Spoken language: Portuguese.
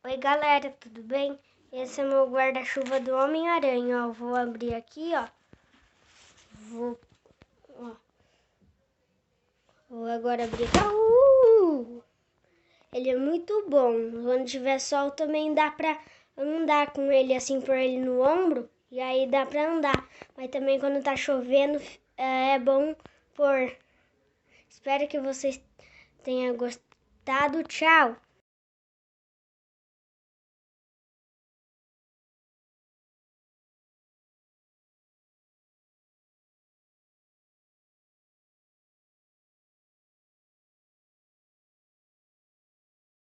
Oi galera, tudo bem? Esse é meu guarda-chuva do Homem-Aranha, ó. Vou abrir aqui, ó. Ó. Vou agora abrir aqui. Ele é muito bom. Quando tiver sol também dá pra andar com ele, assim, por ele no ombro. E aí dá pra andar. Mas também quando tá chovendo é bom pôr. Espero que vocês tenham gostado. Tchau!